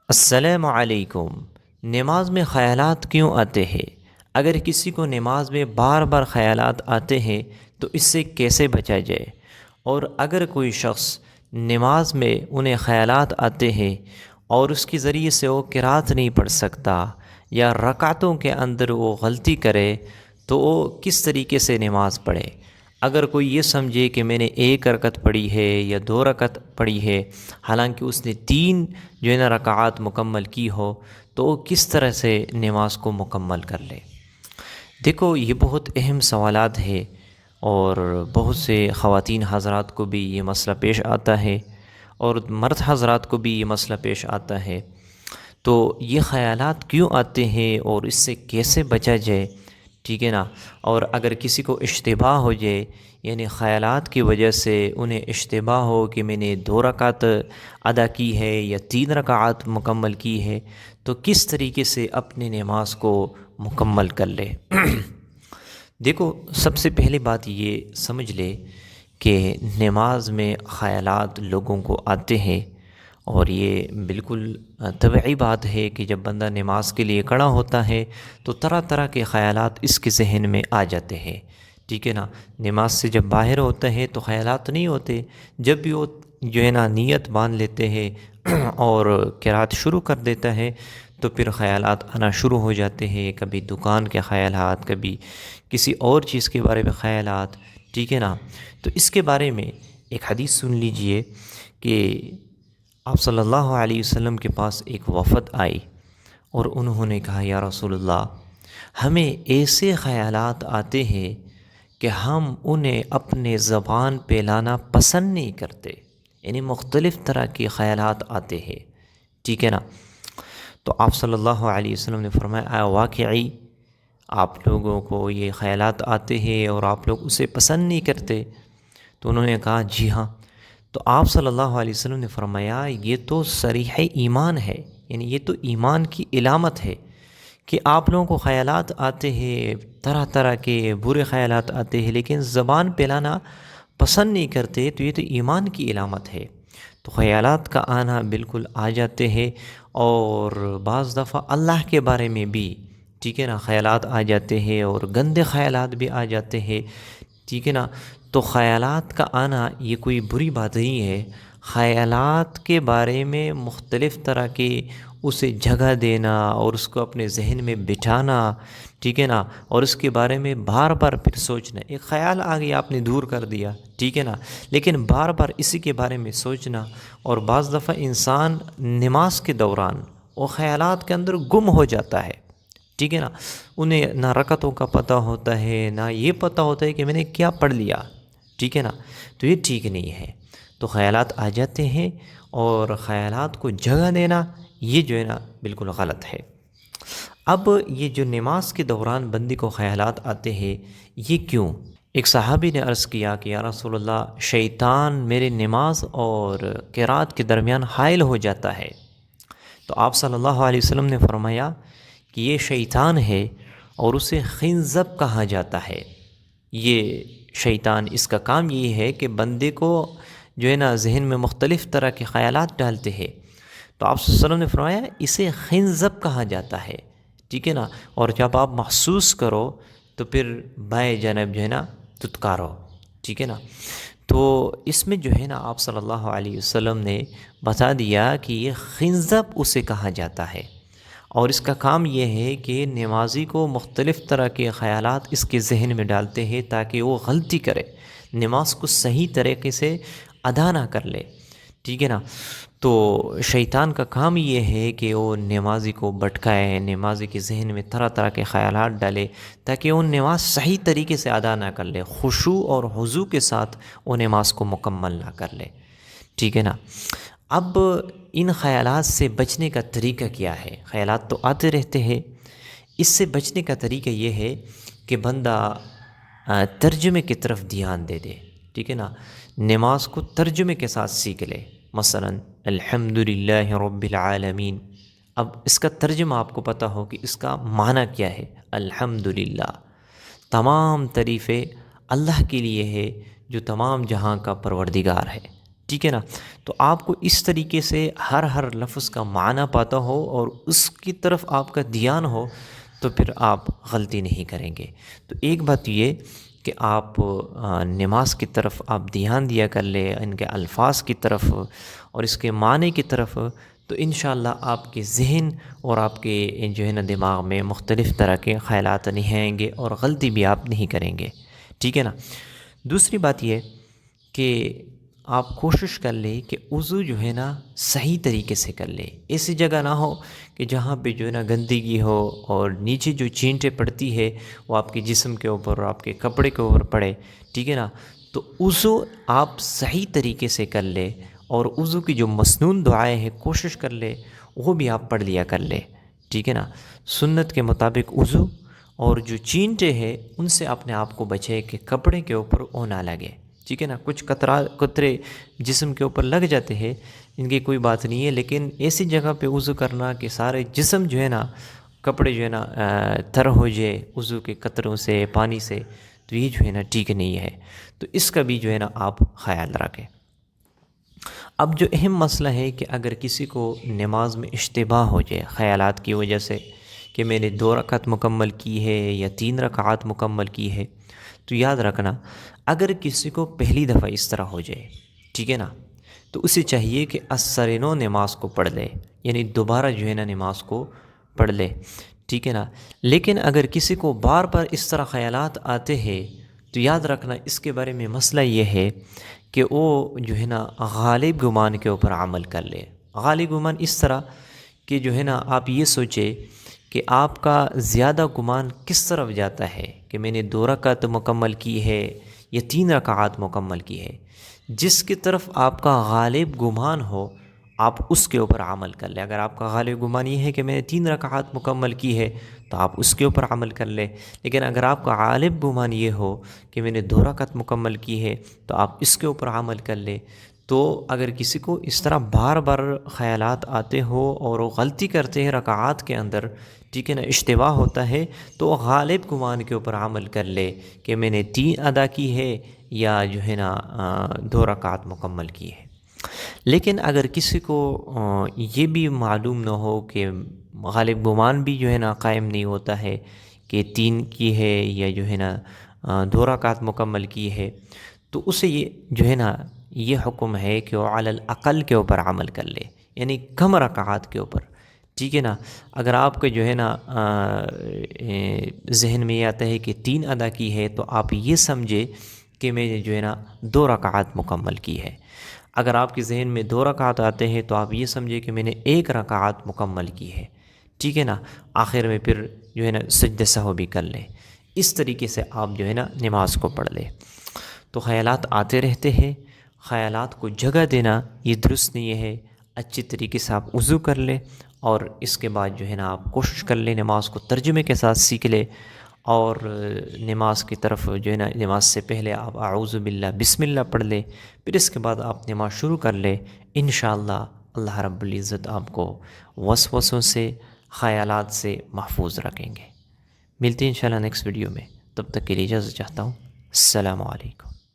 السلام علیکم۔ نماز میں خیالات کیوں آتے ہیں؟ اگر کسی کو نماز میں بار بار خیالات آتے ہیں تو اس سے کیسے بچا جائے؟ اور اگر کوئی شخص نماز میں انہیں خیالات آتے ہیں اور اس کے ذریعے سے وہ قرات نہیں پڑھ سکتا یا رکعتوں کے اندر وہ غلطی کرے تو وہ کس طریقے سے نماز پڑھے؟ اگر کوئی یہ سمجھے کہ میں نے ایک رکعت پڑھی ہے یا دو رکعت پڑھی ہے، حالانکہ اس نے تین جو ہے نا رکعات مکمل کی ہو، تو وہ کس طرح سے نماز کو مکمل کر لے؟ دیکھو، یہ بہت اہم سوالات ہے اور بہت سے خواتین حضرات کو بھی یہ مسئلہ پیش آتا ہے اور مرد حضرات کو بھی یہ مسئلہ پیش آتا ہے۔ تو یہ خیالات کیوں آتے ہیں اور اس سے کیسے بچا جائے؟ ٹھیک ہے نا؟ اور اگر کسی کو اشتباہ ہو جائے، یعنی خیالات کی وجہ سے انہیں اشتباہ ہو کہ میں نے دو رکعت ادا کی ہے یا تین رکعات مکمل کی ہے، تو کس طریقے سے اپنی نماز کو مکمل کر لے؟ دیکھو، سب سے پہلی بات یہ سمجھ لے کہ نماز میں خیالات لوگوں کو آتے ہیں، اور یہ بالکل طبعی بات ہے کہ جب بندہ نماز کے لیے کھڑا ہوتا ہے تو طرح طرح کے خیالات اس کے ذہن میں آ جاتے ہیں۔ ٹھیک ہے نا؟ نماز سے جب باہر ہوتا ہے تو خیالات نہیں ہوتے، جب بھی وہ جو ہے نا نیت باندھ لیتے ہیں اور قرات شروع کر دیتا ہے تو پھر خیالات آنا شروع ہو جاتے ہیں، کبھی دکان کے خیالات، کبھی کسی اور چیز کے بارے میں خیالات۔ ٹھیک ہے نا؟ تو اس کے بارے میں ایک حدیث سن لیجئے کہ آپ صلی اللہ علیہ وسلم کے پاس ایک وفد آئی اور انہوں نے کہا، یا رسول اللہ، ہمیں ایسے خیالات آتے ہیں کہ ہم انہیں اپنے زبان پہ لانا پسند نہیں کرتے، یعنی مختلف طرح کے خیالات آتے ہیں۔ ٹھیک ہے نا؟ تو آپ صلی اللہ علیہ وسلم نے فرمایا، واقعی آپ لوگوں کو یہ خیالات آتے ہیں اور آپ لوگ اسے پسند نہیں کرتے؟ تو انہوں نے کہا، جی ہاں۔ تو آپ صلی اللہ علیہ وسلم نے فرمایا، یہ تو صریح ایمان ہے، یعنی یہ تو ایمان کی علامت ہے کہ آپ لوگوں کو خیالات آتے ہیں، طرح طرح کے برے خیالات آتے ہیں لیکن زبان پہ لانا پسند نہیں کرتے، تو یہ تو ایمان کی علامت ہے۔ تو خیالات کا آنا بالکل آ جاتے ہیں، اور بعض دفعہ اللہ کے بارے میں بھی، ٹھیک ہے نا، خیالات آ جاتے ہیں اور گندے خیالات بھی آ جاتے ہیں۔ ٹھیک ہے نا؟ تو خیالات کا آنا یہ کوئی بری بات نہیں ہے۔ خیالات کے بارے میں مختلف طرح کے اسے جگہ دینا اور اس کو اپنے ذہن میں بٹھانا، ٹھیک ہے نا، اور اس کے بارے میں بار بار پھر سوچنا، ایک خیال آ گیا آپ نے دور کر دیا، ٹھیک ہے نا، لیکن بار بار اسی کے بارے میں سوچنا، اور بعض دفعہ انسان نماز کے دوران وہ خیالات کے اندر گم ہو جاتا ہے۔ ٹھیک ہے نا؟ انہیں نہ رکعتوں کا پتہ ہوتا ہے، نہ یہ پتہ ہوتا ہے کہ میں نے کیا پڑھ لیا۔ ٹھیک ہے نا؟ تو یہ ٹھیک نہیں ہے۔ تو خیالات آ جاتے ہیں اور خیالات کو جگہ دینا یہ جو ہے نا بالکل غلط ہے۔ اب یہ جو نماز کے دوران بندے کو خیالات آتے ہیں، یہ کیوں؟ ایک صحابی نے عرض کیا کہ یا رسول اللہ، شیطان میرے نماز اور قرات کے درمیان حائل ہو جاتا ہے۔ تو آپ صلی اللہ علیہ وسلم نے فرمایا کہ یہ شیطان ہے اور اسے خنزب کہا جاتا ہے۔ یہ شیطان، اس کا کام یہ ہے کہ بندے کو جو ہے نا ذہن میں مختلف طرح کے خیالات ڈالتے ہیں۔ تو آپ صلی اللہ علیہ وسلم نے فرمایا اسے خنزب کہا جاتا ہے۔ ٹھیک ہے نا؟ اور جب آپ محسوس کرو تو پھر بائیں جانب جو ہے نا دتکارو۔ ٹھیک ہے نا؟ تو اس میں جو ہے نا آپ صلی اللہ علیہ وسلم نے بتا دیا کہ یہ خنزب اسے کہا جاتا ہے، اور اس کا کام یہ ہے کہ نمازی کو مختلف طرح کے خیالات اس کے ذہن میں ڈالتے ہیں تاکہ وہ غلطی کرے، نماز کو صحیح طریقے سے ادا نہ کر لے۔ ٹھیک ہے نا؟ تو شیطان کا کام یہ ہے کہ وہ نمازی کو بھٹکائے، نمازی کے ذہن میں طرح طرح کے خیالات ڈالے تاکہ وہ نماز صحیح طریقے سے ادا نہ کر لے، خشوع اور خضوع کے ساتھ وہ نماز کو مکمل نہ کر لے۔ ٹھیک ہے نا؟ اب ان خیالات سے بچنے کا طریقہ کیا ہے؟ خیالات تو آتے رہتے ہیں، اس سے بچنے کا طریقہ یہ ہے کہ بندہ ترجمے کی طرف دھیان دے دے۔ ٹھیک ہے نا؟ نماز کو ترجمے کے ساتھ سیکھ لے، مثلا الحمد للہ رب العالمین۔ اب اس کا ترجمہ آپ کو پتہ ہو کہ اس کا معنی کیا ہے۔ الحمد للہ، تمام تعریفیں اللہ کے لیے ہے جو تمام جہاں کا پروردگار ہے۔ ٹھیک ہے نا. تو آپ کو اس طریقے سے ہر لفظ کا معنی پاتا ہو اور اس کی طرف آپ کا دھیان ہو تو پھر آپ غلطی نہیں کریں گے. تو ایک بات یہ کہ آپ نماز کی طرف آپ دھیان دیا کر لیں، ان کے الفاظ کی طرف اور اس کے معنی کی طرف، تو انشاءاللہ آپ کے ذہن اور آپ کے جو ہے نا دماغ میں مختلف طرح کے خیالات نہیں آئیں گے اور غلطی بھی آپ نہیں کریں گے. ٹھیک ہے نا. دوسری بات یہ کہ آپ کوشش کر لیں کہ وضو جو ہے نا صحیح طریقے سے کر لیں. ایسی جگہ نہ ہو کہ جہاں پہ جو ہے نا گندگی ہو اور نیچے جو چینٹیں پڑتی ہے وہ آپ کے جسم کے اوپر اور آپ کے کپڑے کے اوپر پڑے. ٹھیک ہے نا. تو وضو آپ صحیح طریقے سے کر لیں اور وضو کی جو مسنون دعائیں ہیں کوشش کر لیں وہ بھی آپ پڑھ لیا کر لیں. ٹھیک ہے نا. سنت کے مطابق وضو اور جو چینٹے ہیں ان سے اپنے آپ کو بچے کہ کپڑے کے اوپر وہ نہ لگے. ٹھیک ہے نا. کچھ قطرے جسم کے اوپر لگ جاتے ہیں، ان کی کوئی بات نہیں ہے، لیکن ایسی جگہ پہ وضو کرنا کہ سارے جسم جو ہے نا کپڑے جو ہے نا تر ہو جائے وضو کے قطروں سے پانی سے، تو یہ جو ہے نا ٹھیک نہیں ہے. تو اس کا بھی جو ہے نا آپ خیال رکھیں. اب جو اہم مسئلہ ہے کہ اگر کسی کو نماز میں اشتباہ ہو جائے خیالات کی وجہ سے کہ میں نے 2 رکعت مکمل کی ہے یا 3 رکعات مکمل کی ہے، تو یاد رکھنا اگر کسی کو پہلی دفعہ اس طرح ہو جائے، ٹھیک ہے نا، تو اسے چاہیے کہ اثر نو نماز کو پڑھ لے، یعنی دوبارہ جو ہے نا نماز کو پڑھ لے. ٹھیک ہے نا. لیکن اگر کسی کو بار بار اس طرح خیالات آتے ہیں تو یاد رکھنا اس کے بارے میں مسئلہ یہ ہے کہ وہ جو ہے نا غالب گمان کے اوپر عمل کر لے. غالب گمان اس طرح کہ جو ہے نا آپ یہ سوچے کہ آپ کا زیادہ گمان کس طرف جاتا ہے کہ میں نے 2 رکعت مکمل کی ہے یا 3 رکعات مکمل کی ہے. جس کی طرف آپ کا غالب گمان ہو آپ اس کے اوپر عمل کر لیں. اگر آپ کا غالب گمان یہ ہے کہ میں نے 3 رکعات مکمل کی ہے تو آپ اس کے اوپر عمل کر لیں. لیکن اگر آپ کا غالب گمان یہ ہو کہ میں نے 2 رکعت مکمل کی ہے تو آپ اس کے اوپر عمل کر لیں. تو اگر کسی کو اس طرح بار بار خیالات آتے ہو اور وہ غلطی کرتے ہیں رکعات کے اندر، ٹھیک ہے نا، اشتباہ ہوتا ہے، تو غالب گمان کے اوپر عمل کر لے کہ میں نے 3 ادا کی ہے یا جو ہے نا 2 رکعات مکمل کی ہے. لیکن اگر کسی کو یہ بھی معلوم نہ ہو کہ غالب گمان بھی جو ہے نا قائم نہیں ہوتا ہے کہ 3 کی ہے یا جو ہے نا 2 رکعات مکمل کی ہے، تو اسے یہ جو ہے نا یہ حکم ہے کہ وہ علی الاقل کے اوپر عمل کر لے، یعنی کم رکعات کے اوپر. ٹھیک ہے نا. اگر آپ کے جو ہے نا ذہن میں یہ آتا ہے کہ 3 ادا کی ہے تو آپ یہ سمجھے کہ میں نے جو ہے نا 2 رکعات مکمل کی ہے. اگر آپ کے ذہن میں 2 رکعات آتے ہیں تو آپ یہ سمجھے کہ میں نے 1 رکعت مکمل کی ہے. ٹھیک ہے نا. آخر میں پھر جو ہے نا سجدہ سہو بھی کر لیں. اس طریقے سے آپ جو ہے نا نماز کو پڑھ لیں. تو خیالات آتے رہتے ہیں، خیالات کو جگہ دینا یہ درست نہیں ہے. اچھی طریقے سے آپ وضو کر لیں اور اس کے بعد جو ہے نا آپ کوشش کر لیں نماز کو ترجمے کے ساتھ سیکھ لیں، اور نماز کی طرف جو ہے نا نماز سے پہلے آپ اعوذ باللہ بسم اللہ پڑھ لیں، پھر اس کے بعد آپ نماز شروع کر لیں. انشاءاللہ اللہ رب العزت آپ کو وسوسوں سے، خیالات سے محفوظ رکھیں گے. ملتے ہیں انشاءاللہ نیکسٹ ویڈیو میں. تب تک کے لیے اجازت چاہتا ہوں. السلام علیکم.